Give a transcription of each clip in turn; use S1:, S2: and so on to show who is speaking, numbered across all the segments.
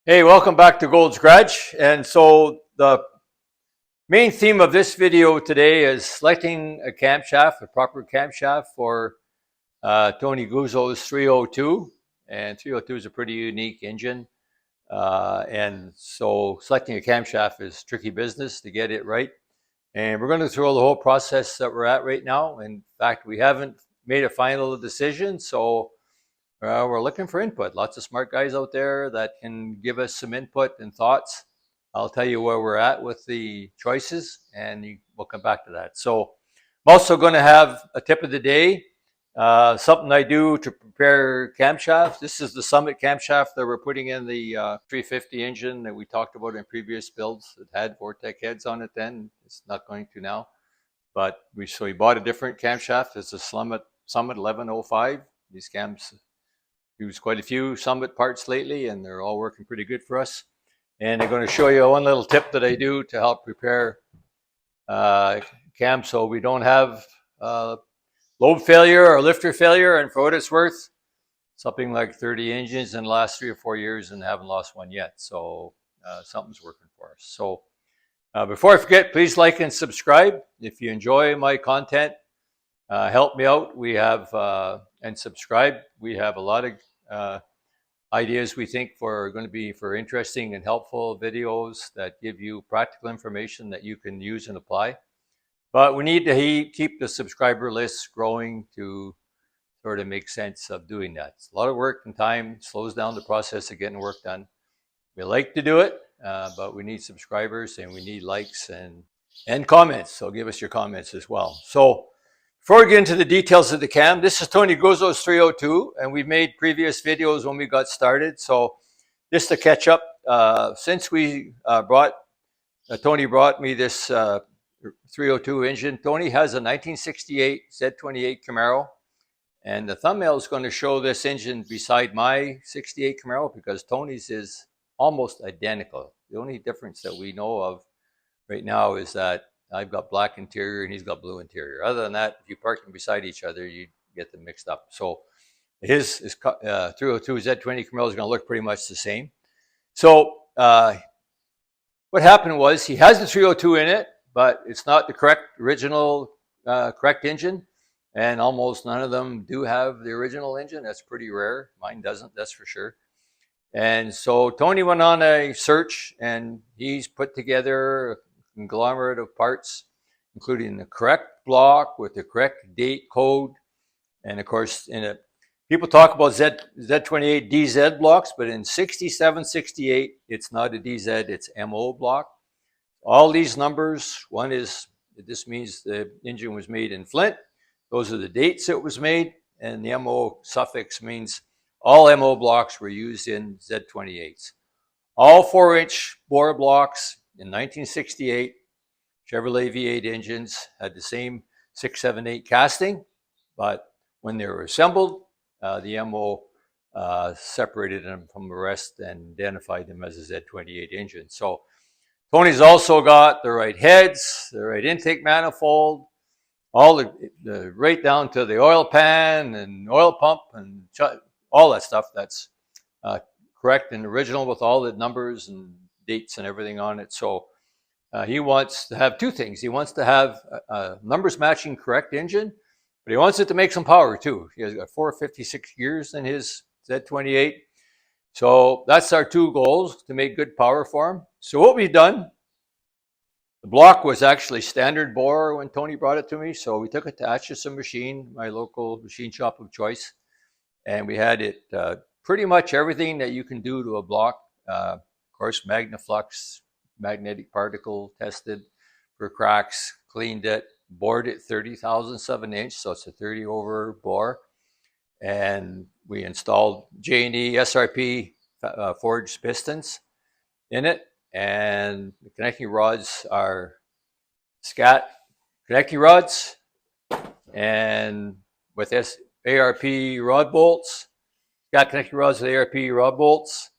S1: Hey, welcome back to Gold's Garage. And so the main theme of this video today is selecting a camshaft, a proper camshaft for Tony Guzzo's 302. And 302 is a pretty unique engine. And so selecting a camshaft is tricky business to get it right. And we're going to throw the whole process that we're at right now. In fact, we haven't made a final decision. So we're looking for input. Lots of smart guys out there that can give us some input and thoughts. I'll tell you where we're at with the choices, and we'll come back to that. So I'm also going to have a tip of the day, something I do to prepare camshafts. This is the Summit camshaft that we're putting in the 350 engine that we talked about in previous builds. It had Vortec heads on it then. It's not going to now. But we bought a different camshaft. It's a Summit 1105. These cams used quite a few Summit parts lately, and they're all working pretty good for us. And I'm going to show you one little tip that I do to help prepare cams so we don't have lobe failure or lifter failure. And for what it's worth, something like 30 engines in the last 3 or 4 years and haven't lost one yet. So something's working for us. So before I forget, please like and subscribe. If you enjoy my content, help me out. We have and subscribe. We have a lot of ideas we think are going to be for interesting and helpful videos that give you practical information that you can use and apply. But we need to keep the subscriber list growing to sort of make sense of doing that. It's a lot of work and time, slows down the process of getting work done. We like to do it, but we need subscribers and we need likes and comments. So give us your comments as well. So before we get into the details of the cam, this is Tony Guzzo's 302, and we've made previous videos when we got started. So just to catch up, since we Tony brought me this 302 engine. Tony has a 1968 Z28 Camaro, and the thumbnail is going to show this engine beside my 68 Camaro because Tony's is almost identical. The only difference that we know of right now is that I've got black interior and he's got blue interior. Other than that, if you park them beside each other, you get them mixed up. So his 302 Z20 Camaro is going to look pretty much the same. So what happened was he has the 302 in it, but it's not the original correct engine. And almost none of them do have the original engine. That's pretty rare. Mine doesn't, that's for sure. And so Tony went on a search and he's put together conglomerate of parts, including the correct block with the correct date code. And of course, people talk about Z28 DZ blocks, but in 67, 68, it's not a DZ, it's MO block. All these numbers, this means the engine was made in Flint. Those are the dates it was made. And the MO suffix means all MO blocks were used in Z28s. All 4-inch bore blocks in 1968, Chevrolet V8 engines had the same 678 casting, but when they were assembled, the MO separated them from the rest and identified them as a Z28 engine. So Tony's also got the right heads, the right intake manifold, all the right down to the oil pan and oil pump and all that stuff that's correct and original with all the numbers and dates and everything on it. So he wants to have two things. He wants to have a numbers matching correct engine, but he wants it to make some power too. He has got 456 gears in his Z28. So that's our two goals, to make good power for him. So what we've done, the block was actually standard bore when Tony brought it to me. So we took it to Atchison Machine, my local machine shop of choice. And we had it pretty much everything that you can do to a block. Of course, Magnaflux, magnetic particle tested for cracks, cleaned it, bored it 30 thousandths of an inch. So it's a 30 over bore. And we installed J&E SRP forged pistons in it. And the connecting rods are SCAT connecting rods. And with ARP rod bolts, SCAT connecting rods with ARP rod bolts.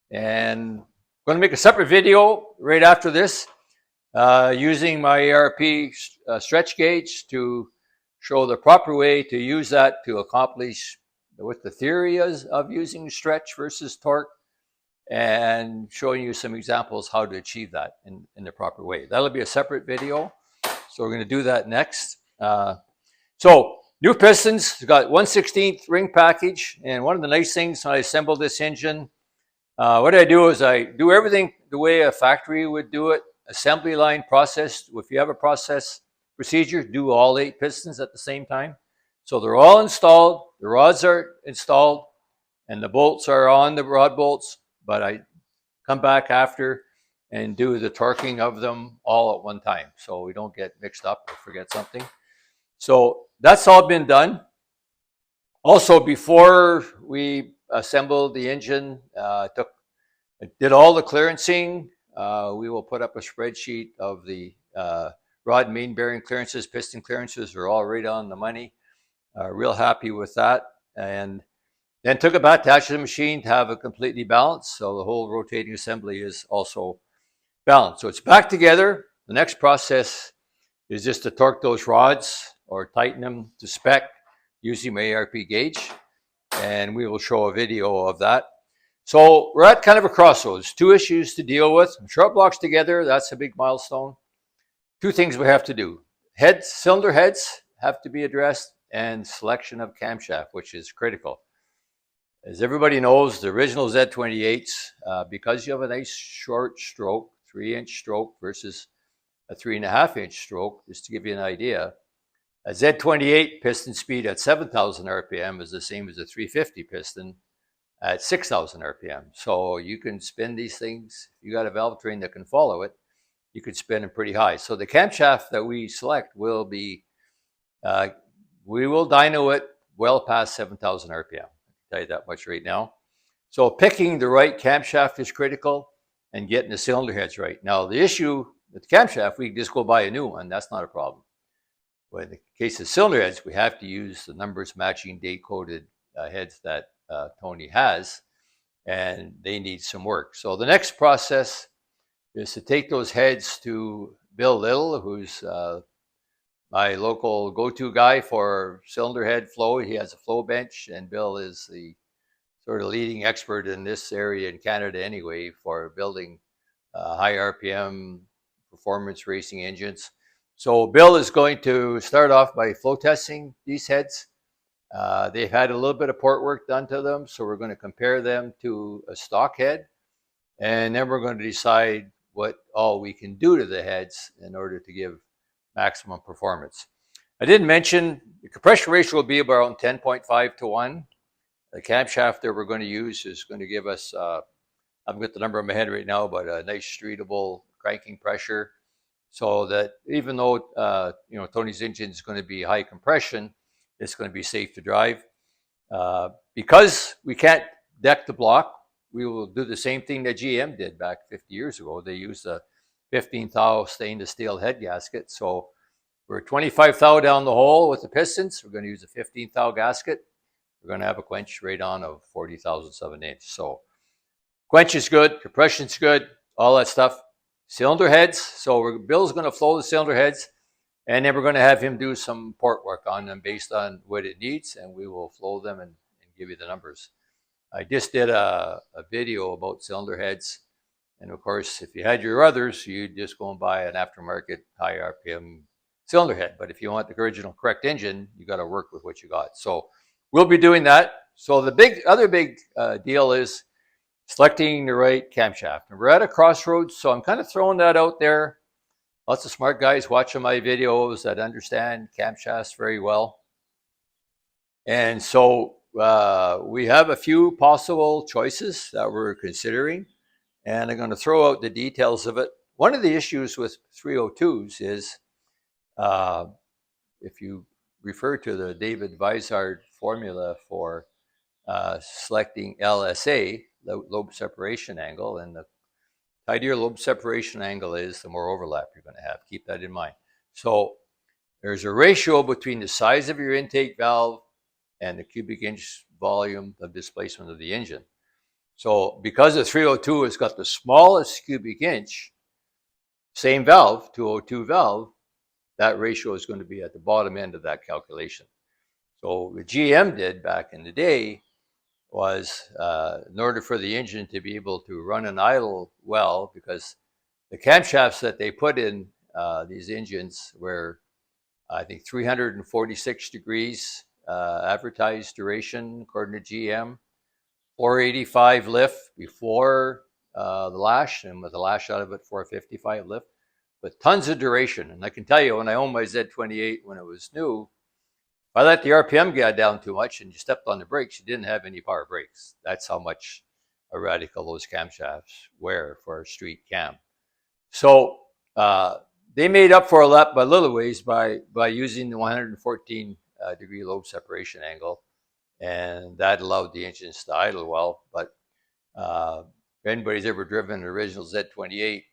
S1: And I'm going to make a separate video right after this using my ARP stretch gauge to show the proper way to use that to accomplish what the theory is of using stretch versus torque and showing you some examples how to achieve that in the proper way. That'll be a separate video. So we're going to do that next. So new pistons, we've got 1/16 ring package. And one of the nice things when I assemble this engine, what I do is I do everything the way a factory would do it. Assembly line process. If you have a process procedure, do all 8 pistons at the same time. So they're all installed, the rods are installed, and the bolts are on the rod bolts, but I come back after and do the torquing of them all at one time so we don't get mixed up or forget something. So that's all been done. Also, before we assembled the engine, did all the clearancing. We will put up a spreadsheet of the rod and main bearing clearances, piston clearances are all right on the money. Real happy with that. And then took it back to the machine to have it completely balanced. So the whole rotating assembly is also balanced. So it's back together. The next process is just to torque those rods or tighten them to spec using my ARP gauge. And we will show a video of that. So we're at kind of a crossroads. 2 issues to deal with. Short blocks together, that's a big milestone. 2 things we have to do. Cylinder heads have to be addressed, and selection of camshaft, which is critical. As everybody knows, the original Z28s, because you have a nice short stroke, 3-inch stroke versus a 3.5-inch stroke, just to give you an idea, a Z28 piston speed at 7,000 RPM is the same as a 350 piston at 6,000 RPM. So you can spin these things. If you got a valve train that can follow it, you could spin them pretty high. So the camshaft that we select will be, we will dyno it well past 7,000 RPM. I can tell you that much right now. So picking the right camshaft is critical and getting the cylinder heads right. Now the issue with the camshaft, we can just go buy a new one. That's not a problem. But in the case of cylinder heads, we have to use the numbers matching date-coded heads that Tony has, and they need some work. So the next process is to take those heads to Bill Little, who's my local go-to guy for cylinder head flow. He has a flow bench, and Bill is the sort of leading expert in this area in Canada anyway for building high RPM performance racing engines. So Bill is going to start off by flow testing these heads. They've had a little bit of port work done to them, so we're going to compare them to a stock head, and then we're going to decide what all we can do to the heads in order to give maximum performance. I didn't mention the compression ratio will be around 10.5 to 1. The camshaft that we're going to use is going to give us, I've got the number in my head right now, but a nice streetable cranking pressure, so that even though Tony's engine is going to be high compression, it's going to be safe to drive. Because we can't deck the block, we will do the same thing that GM did back 50 years ago. They used a 15 thou stainless steel head gasket. So we're 25 thou down the hole with the pistons. We're going to use a 15 thou gasket. We're going to have a quench rate on of 40 thousandths of an inch. So quench is good, compression's good, all that stuff. Cylinder heads. So Bill's going to flow the cylinder heads, and then we're going to have him do some port work on them based on what it needs, and we will flow them and give you the numbers. I just did a video about cylinder heads. And of course, if you had your others, you'd just go and buy an aftermarket high RPM cylinder head. But if you want the original correct engine, you got to work with what you got. So we'll be doing that. So the other big deal is selecting the right camshaft. And we're at a crossroads, so I'm kind of throwing that out there. Lots of smart guys watching my videos that understand camshafts very well. And so we have a few possible choices that we're considering, and I'm going to throw out the details of it. One of the issues with 302s is if you refer to the David Vizard formula for selecting LSA, lobe separation angle, and the tighter your lobe separation angle is, the more overlap you're going to have. Keep that in mind. So there's a ratio between the size of your intake valve and the cubic inch volume of displacement of the engine. So because the 302 has got the smallest cubic inch, same valve, 202 valve, that ratio is going to be at the bottom end of that calculation. So what GM did back in the day was in order for the engine to be able to run and idle well, because the camshafts that they put in these engines were, I think, 346 degrees advertised duration according to GM, 485 lift before the lash, and with the lash out of it, 455 lift, but tons of duration. And I can tell you, when I owned my Z28 when it was new, if I let the RPM get down too much and you stepped on the brakes, you didn't have any power brakes. That's how much radical those camshafts were for a street cam. So they made up for a lot by little ways by using the 114 degree lobe separation angle, and that allowed the engines to idle well. But if anybody's ever driven an original Z28,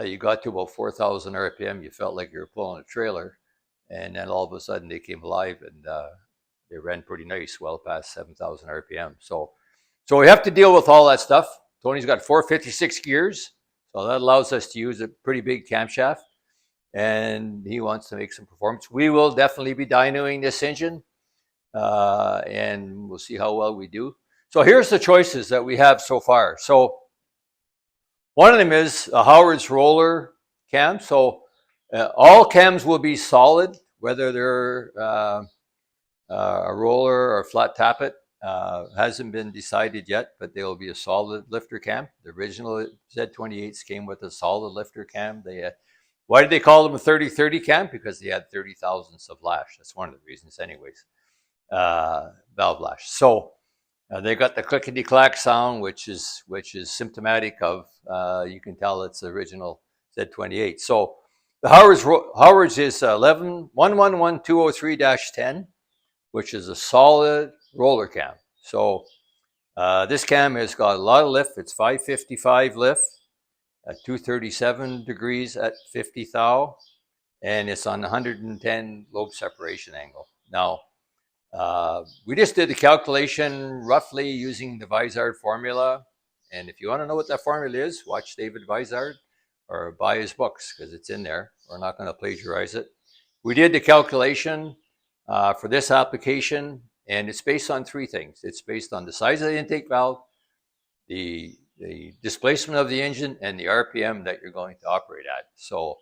S1: you got to about 4,000 RPM, you felt like you were pulling a trailer, and then all of a sudden they came alive and they ran pretty nice, well past 7,000 RPM. So we have to deal with all that stuff. Tony's got 456 gears, so that allows us to use a pretty big camshaft, and he wants to make some performance. We will definitely be dynoing this engine, and we'll see how well we do. So here's the choices that we have so far. So one of them is a Howard's roller cam. So all cams will be solid, whether they're a roller or a flat tappet. Hasn't been decided yet, but they'll be a solid lifter cam. The original Z28s came with a solid lifter cam. Why did they call them a 30-30 cam? Because they had 30 thousandths of lash. That's one of the reasons anyways. Valve lash. So they got the clickety-clack sound, which is symptomatic of, you can tell it's the original Z28. So the Howard's is 111203-10, which is a solid roller cam. So this cam has got a lot of lift. It's 555 lift at 237 degrees at 50 thou, and it's on 110 lobe separation angle. Now, we just did the calculation roughly using the Vizard formula. And if you want to know what that formula is, watch David Vizard or buy his books, because it's in there. We're not going to plagiarize it. We did the calculation for this application, and it's based on three things. It's based on the size of the intake valve, the displacement of the engine, and the RPM that you're going to operate at. So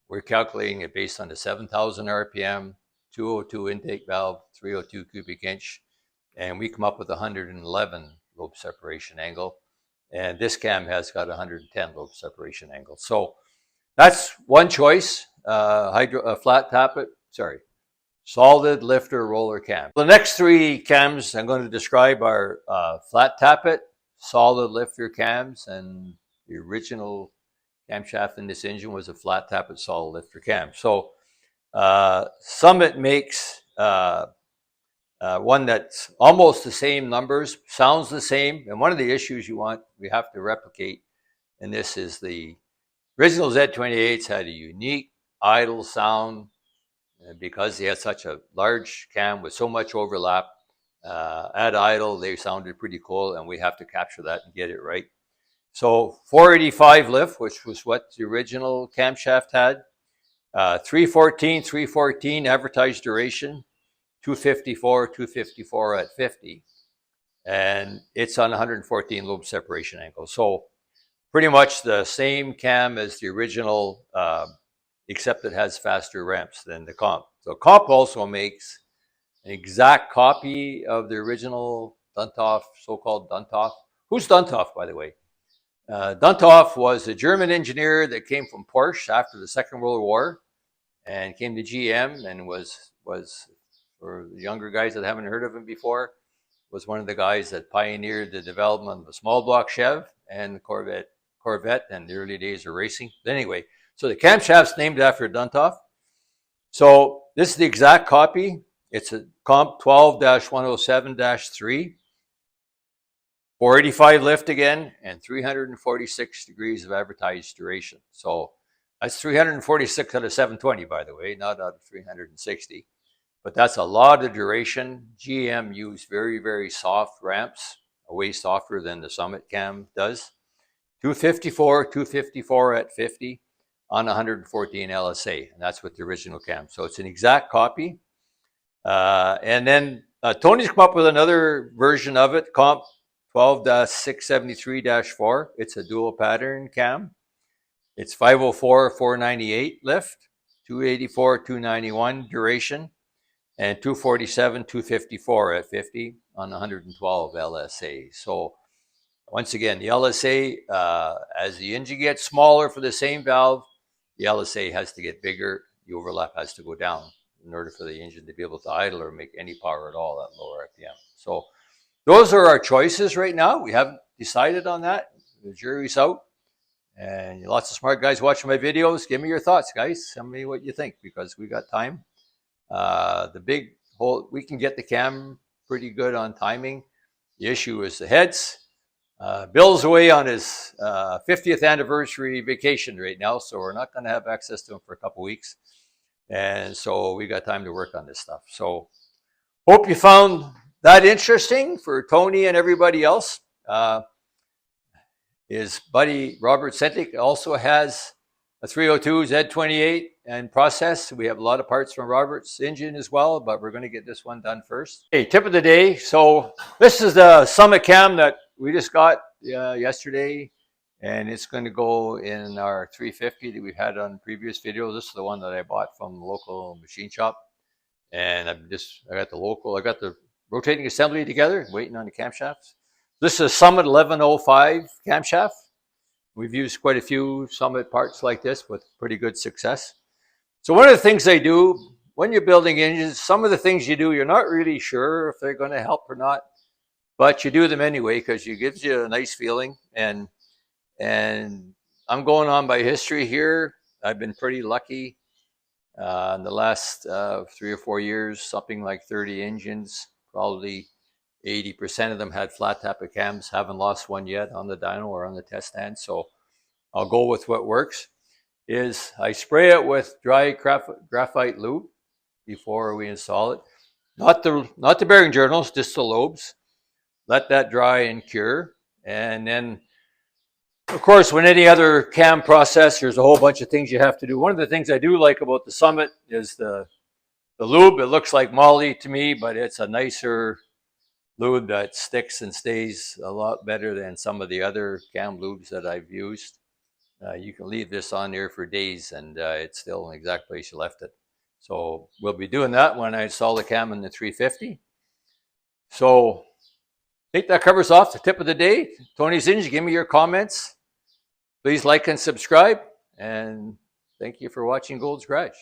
S1: we're calculating it based on the 7,000 RPM, 202 intake valve, 302 cubic inch, and we come up with 111 lobe separation angle. And this cam has got 110 lobe separation angle. So that's one choice, flat tappet, solid lifter roller cam. The next three cams I'm going to describe are flat tappet, solid lifter cams, and the original camshaft in this engine was a flat tappet solid lifter cam. So Summit makes one that's almost the same numbers, sounds the same, and one of the issues we have to replicate in this is the original Z28s had a unique idle sound, and because they had such a large cam with so much overlap, at idle they sounded pretty cool, and we have to capture that and get it right. So 485 lift, which was what the original camshaft had, 314 advertised duration, 254 at 50, and it's on 114 lobe separation angle. So pretty much the same cam as the original, except it has faster ramps than the comp. So comp also makes an exact copy of the original Dunthoff, so-called Dunthoff. Who's Dunthoff, by the way? Dunthoff was a German engineer that came from Porsche after the Second World War and came to GM, and was for the younger guys that haven't heard of him before, was one of the guys that pioneered the development of the small block Chev and the Corvette and the early days of racing. But anyway, so the camshaft's named after Dunthoff. So this is the exact copy. It's a comp 12-107-3. 485 lift again, and 346 degrees of advertised duration. So that's 346 out of 720, by the way, not out of 360. But that's a lot of duration. GM used very, very soft ramps, way softer than the Summit cam does. 254 at 50 on 114 LSA, and that's with the original cam. So it's an exact copy. And then Tony's come up with another version of it, Comp 12-673-4. It's a dual pattern cam. It's 504, 498 lift, 284, 291 duration, and 247, 254 at 50 on 112 LSA. So once again, the LSA, as the engine gets smaller for the same valve, the LSA has to get bigger. The overlap has to go down in order for the engine to be able to idle or make any power at all at lower RPM. So those are our choices right now. We haven't decided on that. The jury's out. And lots of smart guys watching my videos. Give me your thoughts, guys. Tell me what you think, because we got time. The big hole, we can get the cam pretty good on timing. The issue is the heads. Bill's away on his 50th anniversary vacation right now, so we're not going to have access to him for a couple weeks. And so we got time to work on this stuff. So hope you found that interesting for Tony and everybody else. His buddy Robert Sentik also has a 302 Z28 and process. We have a lot of parts from Robert's engine as well, but we're going to get this one done first. Hey, tip of the day. So this is the Summit cam that we just got yesterday, and it's going to go in our 350 that we've had on previous videos. This is the one that I bought from the local machine shop, and I got the rotating assembly together, waiting on the camshafts. This is a Summit 1105 camshaft. We've used quite a few Summit parts like this with pretty good success. So one of the things they do when you're building engines, some of the things you do, you're not really sure if they're going to help or not, but you do them anyway because it gives you a nice feeling. And I'm going on by history here. I've been pretty lucky in the last 3 or 4 years, something like 30 engines, probably 80% of them had flat tappet cams. Haven't lost one yet on the dyno or on the test stand. So I'll go with what works. Is I spray it with dry graphite lube before we install it. Not the bearing journals, just the lobes. Let that dry and cure. And then, of course, when any other cam process, there's a whole bunch of things you have to do. One of the things I do like about the Summit is the lube. It looks like moly to me, but it's a nicer lube that sticks and stays a lot better than some of the other cam lubes that I've used. You can leave this on there for days and it's still in the exact place you left it. So we'll be doing that when I install the cam in the 350. So I think that covers off the tip of the day. Tony's Engine, give me your comments. Please like and subscribe. And thank you for watching Gold's Garage.